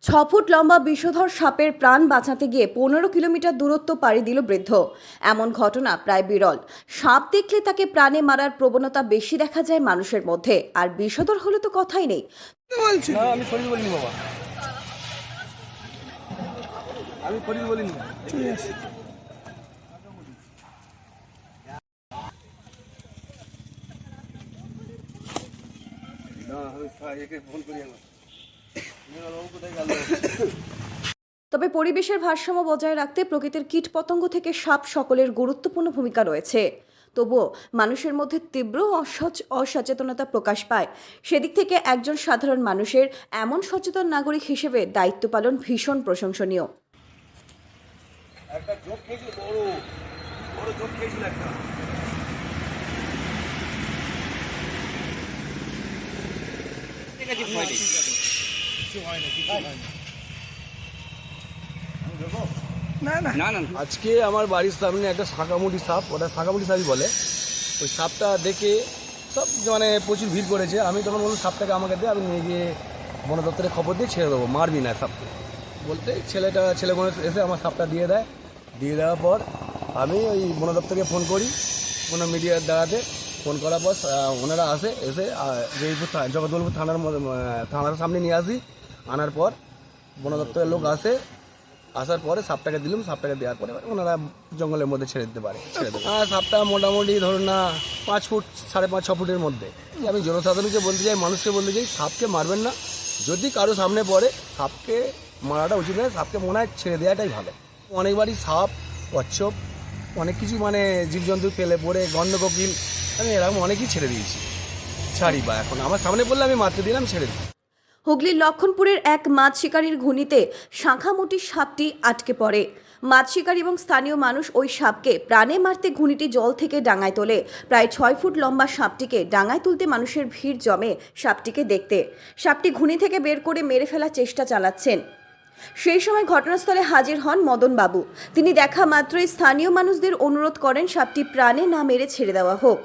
6 foot লম্বা বিষধর সাপের প্রাণ বাঁচাতে গিয়ে 15 কিলোমিটার দূরত্ব পাড়ি দিল বৃদ্ধ। এমন ঘটনা প্রায় বিরল। সাপ দেখলে তাকে প্রাণে মারার প্রবণতা বেশি দেখা যায় মানুষের মধ্যে, আর বিষধর হলে তো কথাই নেই। বলছি না, আমি শরীর বলিনি বাবা, আমি শরীর বলিনি। ঠিক আছে। না, আমি একে ফোন করি আমার কোথায় গেল। তবে পরিবেশের ভারসাম্য বজায় রাখতে প্রকৃতির কীটপতঙ্গ থেকে সাপ সকলের গুরুত্বপূর্ণ ভূমিকা রয়েছে। তবুও মানুষের মধ্যে তীব্র অসচেতনতা প্রকাশ পায়। সেদিক থেকে একজন সাধারণ মানুষের এমন সচেতন নাগরিক হিসেবে দায়িত্ব পালন ভীষণ প্রশংসনীয়। একটা জোক খেয়েছিল, বড় বড় জোক খেয়েছিল একটা। ঠিক আছে, ভয় নেই, কিছু হয় না, কিছু হয় না। না না না না, আজকে আমার বাড়ির সামনে একটা শাঁখামুটি সাপ, ওটা শাঁখামুটি সাপই বলে। ওই সাপটা দেখে সব মানে প্রচুর ভিড় করেছে। আমি তখন বললাম সাপটাকে আমাকে দিয়ে, আমি নিয়ে গিয়ে বন দপ্তরে খবর দিয়ে ছেড়ে দেবো, মারবি না সাপকে বলতে ছেলেগুলো এসে আমার সাপটা দিয়ে দেয়। দিয়ে দেওয়ার পর আমি ওই বন দপ্তরকে ফোন করি, কোনো মিডিয়ার দ্বারাতে ফোন করার পর ওনারা এসে জয়পুর জগদ্দলপুর থানার সামনে নিয়ে আসি। আনার পর বন দপ্তরের লোক আসার পরে সাপটাকে দিলাম। সাপটাকে দেওয়ার পরে ওনারা জঙ্গলের মধ্যে ছেড়ে দিতে পারে, ছেড়ে দেবে। সাপটা মোটামুটি ধরুন না 5 ফুট, 5.5 6 ফুটের মধ্যে। আমি জনসাধারণকে বলতে চাই, মানুষকে বলতে চাই, সাপকে মারবেন না। যদি কারো সামনে পড়ে, সাপকে মারাটা উচিত নয়, সাপকে মনে হয় ছেড়ে দেওয়াটাই ভালো। অনেকবারই সাপ, কচ্ছপ, অনেক কিছু মানে জীবজন্তু ফেলে পড়ে, গন্ডকোকিল, আমি এরকম অনেকই ছেড়ে দিয়েছি। ছাড়ি বা এখন আমার সামনে পড়লে আমি মারতে দিলাম, ছেড়ে দিই। হুগলির লক্ষণপুরের এক মাছ শিকারীর ঘুনিতে শাঁখামুটি সাপটি আটকে পড়ে। মাছ শিকারী এবং স্থানীয় মানুষ ওই সাপকে প্রাণে মারতে ঘুনিটি জল থেকে ডাঙায় তোলে। প্রায় 6 ফুট লম্বা সাপটিকে ডাঙায় তুলতে মানুষের ভিড় জমে সাপটিকে দেখতে। সাপটি ঘুনি থেকে বের করে মেরে ফেলার চেষ্টা চালাচ্ছেন। সেই সময় ঘটনাস্থলে হাজির হন মদন বাবু। তিনি দেখা মাত্রই স্থানীয় মানুষদের অনুরোধ করেন সাপটি প্রাণে না মেরে ছেড়ে দেওয়া হোক।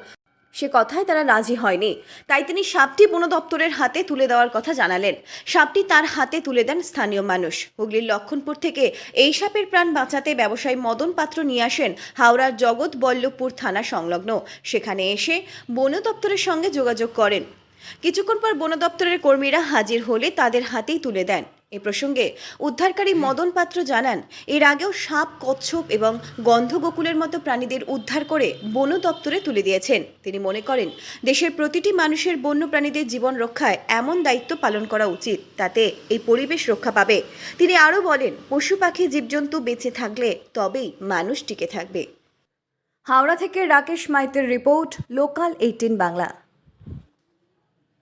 সে কথায় তারা রাজি হয়নি, তাই তিনি সাপটি বন দপ্তরের হাতে তুলে দেওয়ার কথা জানালেন। সাপটি তার হাতে তুলে দেন স্থানীয় মানুষ। হুগলির লক্ষণপুর থেকে এই সাপের প্রাণ বাঁচাতে ব্যবসায়ী মদন পাত্র নিয়ে আসেন হাওড়ার জগৎবল্লভপুর থানা সংলগ্ন। সেখানে এসে বন দপ্তরের সঙ্গে যোগাযোগ করেন। কিছুক্ষণ পর বন দপ্তরের কর্মীরা হাজির হলে তাদের হাতেই তুলে দেন। এ প্রসঙ্গে উদ্ধারকারী মদন পাত্র জানান, এর আগেও সাপ, কচ্ছপ এবং গন্ধগোকুলের মতো প্রাণীদের উদ্ধার করে বন দপ্তরে তুলে দিয়েছেন। তিনি মনে করেন দেশের প্রতিটি মানুষের বন্য প্রাণীদের জীবন রক্ষায় এমন দায়িত্ব পালন করা উচিত, তাতে এই পরিবেশ রক্ষা পাবে। তিনি আরও বলেন, পশু পাখি জীবজন্তু বেঁচে থাকলে তবেই মানুষ টিকে থাকবে। হাওড়া থেকে রাকেশ মাইতের রিপোর্ট, লোকাল 18 বাংলা।